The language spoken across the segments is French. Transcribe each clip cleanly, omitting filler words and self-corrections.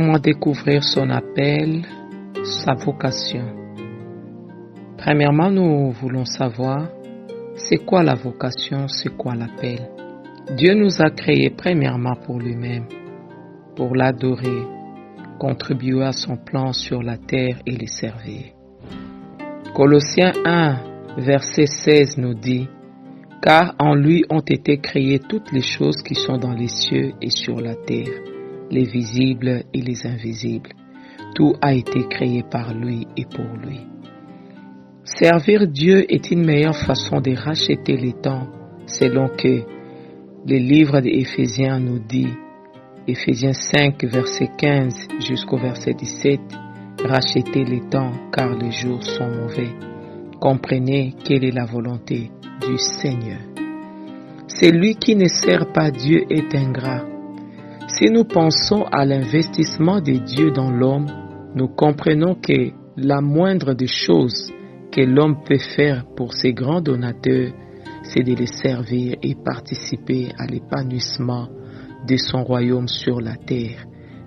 Comment découvrir son appel, sa vocation? Premièrement, nous voulons savoir c'est quoi la vocation, c'est quoi l'appel. Dieu nous a créés premièrement pour lui-même, pour l'adorer, contribuer à son plan sur la terre et le servir. Colossiens 1, verset 16 nous dit « Car en lui ont été créées toutes les choses qui sont dans les cieux et sur la terre, les visibles et les invisibles. Tout a été créé par lui et pour lui. » Servir Dieu est une meilleure façon de racheter les temps, selon que le livre d'Éphésiens nous dit, Éphésiens 5, verset 15 jusqu'au verset 17, « Rachetez les temps, car les jours sont mauvais. Comprenez quelle est la volonté du Seigneur. » Celui qui ne sert pas Dieu est ingrat. Si nous pensons à l'investissement de Dieu dans l'homme, nous comprenons que la moindre des choses que l'homme peut faire pour ses grands donateurs, c'est de les servir et participer à l'épanouissement de son royaume sur la terre,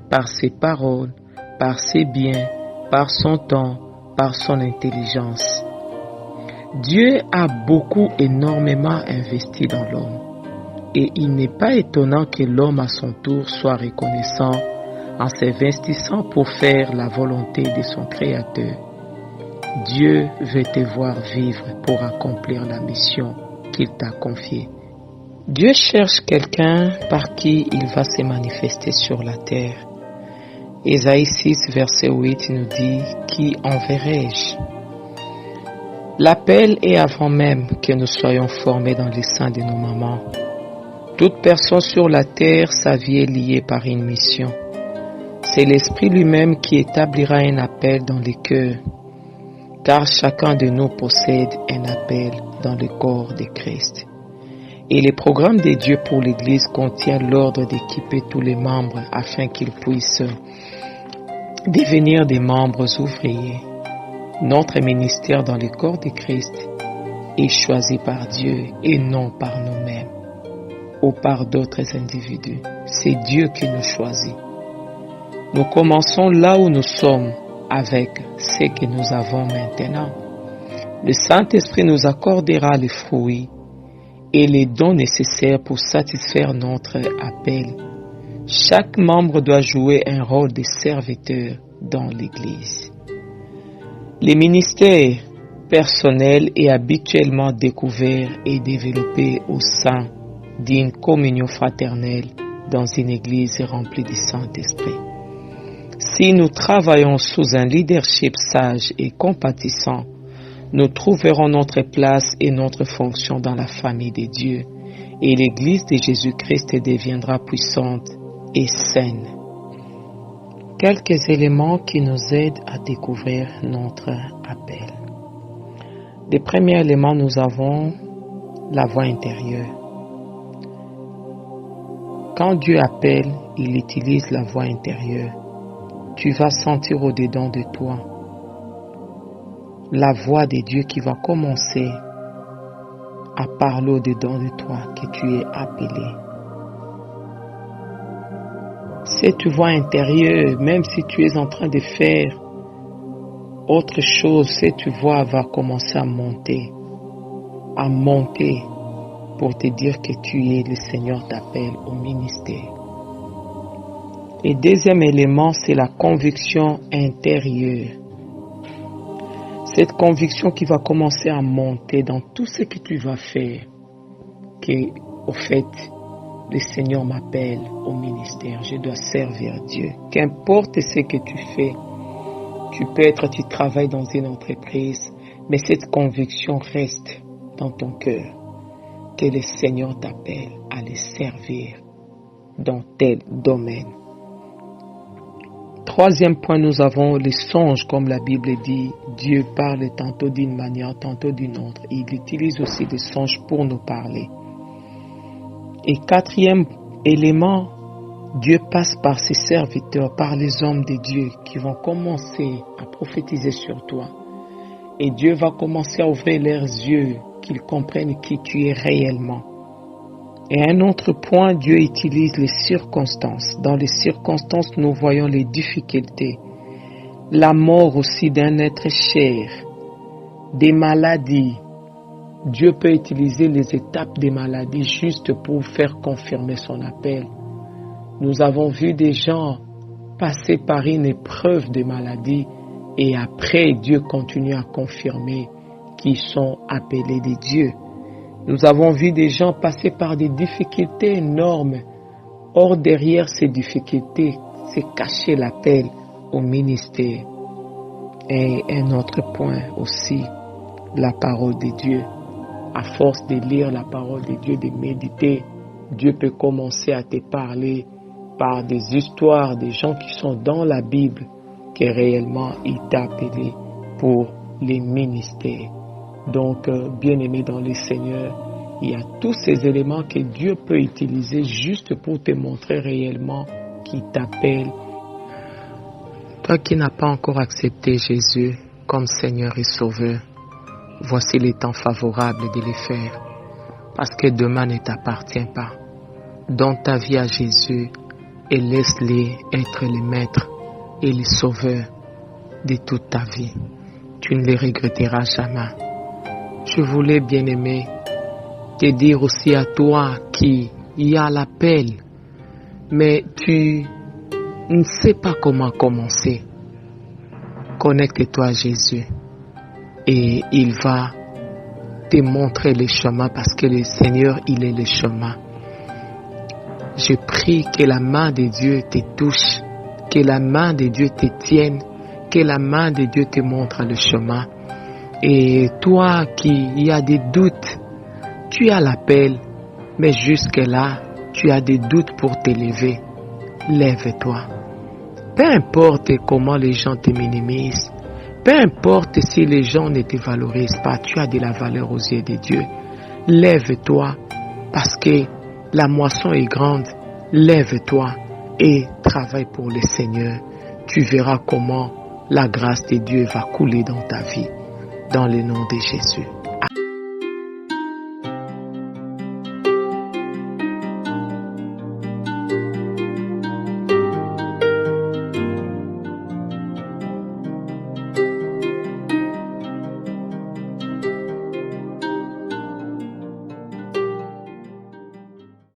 par ses paroles, par ses biens, par son temps, par son intelligence. Dieu a énormément investi dans l'homme. Et il n'est pas étonnant que l'homme à son tour soit reconnaissant en s'investissant pour faire la volonté de son Créateur. Dieu veut te voir vivre pour accomplir la mission qu'il t'a confiée. Dieu cherche quelqu'un par qui il va se manifester sur la terre. Ésaïe 6, verset 8 nous dit « Qui enverrai-je » L'appel est avant même que nous soyons formés dans les seins de nos mamans. Toute personne sur la terre, sa vie est liée par une mission. C'est l'Esprit lui-même qui établira un appel dans les cœurs, car chacun de nous possède un appel dans le corps de Christ. Et le programme de Dieu pour l'Église contient l'ordre d'équiper tous les membres afin qu'ils puissent devenir des membres ouvriers. Notre ministère dans le corps de Christ est choisi par Dieu et non par nous-mêmes ou par d'autres individus. C'est Dieu qui nous choisit. Nous commençons là où nous sommes avec ce que nous avons maintenant. Le Saint-Esprit nous accordera les fruits et les dons nécessaires pour satisfaire notre appel. Chaque membre doit jouer un rôle de serviteur dans l'Église. Le ministère personnel est habituellement découvert et développé au sein d'une communion fraternelle dans une Église remplie du Saint-Esprit. Si nous travaillons sous un leadership sage et compatissant, nous trouverons notre place et notre fonction dans la famille de Dieu et l'Église de Jésus-Christ deviendra puissante et saine. Quelques éléments qui nous aident à découvrir notre appel. Les premiers éléments, nous avons la voix intérieure. Quand Dieu appelle, il utilise la voix intérieure. Tu vas sentir au-dedans de toi la voix de Dieu qui va commencer à parler au-dedans de toi que tu es appelé. Cette voix intérieure, même si tu es en train de faire autre chose, cette voix va commencer à monter pour te dire que tu es le Seigneur t'appelle au ministère. Et deuxième élément, c'est la conviction intérieure. Cette conviction qui va commencer à monter dans tout ce que tu vas faire, que au fait, le Seigneur m'appelle au ministère, je dois servir Dieu. Qu'importe ce que tu fais, tu travailles dans une entreprise, mais cette conviction reste dans ton cœur, que le Seigneur t'appelle à le servir dans tel domaine. Troisième point, nous avons les songes, comme la Bible dit. Dieu parle tantôt d'une manière, tantôt d'une autre. Il utilise aussi des songes pour nous parler. Et quatrième élément, Dieu passe par ses serviteurs, par les hommes de Dieu qui vont commencer à prophétiser sur toi. Et Dieu va commencer à ouvrir leurs yeux, qu'ils comprennent qui tu es réellement. Et à un autre point, Dieu utilise les circonstances. Dans les circonstances, nous voyons les difficultés, la mort aussi d'un être cher, des maladies. Dieu peut utiliser les étapes des maladies juste pour faire confirmer son appel. Nous avons vu des gens passer par une épreuve de maladie et après Dieu continue à confirmer qu'ils sont appelés des dieux. Nous avons vu des gens passer par des difficultés énormes. Or, derrière ces difficultés, c'est caché l'appel au ministère. Et un autre point aussi, la parole de Dieu. À force de lire la parole de Dieu, de méditer, Dieu peut commencer à te parler par des histoires des gens qui sont dans la Bible, que réellement il t'a appelé pour les ministères. Donc, bien-aimé dans le Seigneur, il y a tous ces éléments que Dieu peut utiliser juste pour te montrer réellement qu'il t'appelle. Toi qui n'as pas encore accepté Jésus comme Seigneur et Sauveur, voici les temps favorables de le faire, parce que demain ne t'appartient pas. Donne ta vie à Jésus et laisse-le être le maître et le sauveur de toute ta vie. Tu ne le regretteras jamais. Je voulais, bien-aimé, te dire aussi à toi qui y a l'appel, mais tu ne sais pas comment commencer. Connecte-toi à Jésus et il va te montrer le chemin parce que le Seigneur, il est le chemin. Je prie que la main de Dieu te touche, que la main de Dieu te tienne, que la main de Dieu te montre le chemin. Et toi qui y a des doutes, tu as l'appel, mais jusque-là, tu as des doutes pour t'élever. Lève-toi. Peu importe comment les gens te minimisent, peu importe si les gens ne te valorisent pas, tu as de la valeur aux yeux de Dieu. Lève-toi parce que la moisson est grande. Lève-toi et travaille pour le Seigneur. Tu verras comment la grâce de Dieu va couler dans ta vie. Dans le nom de Jésus.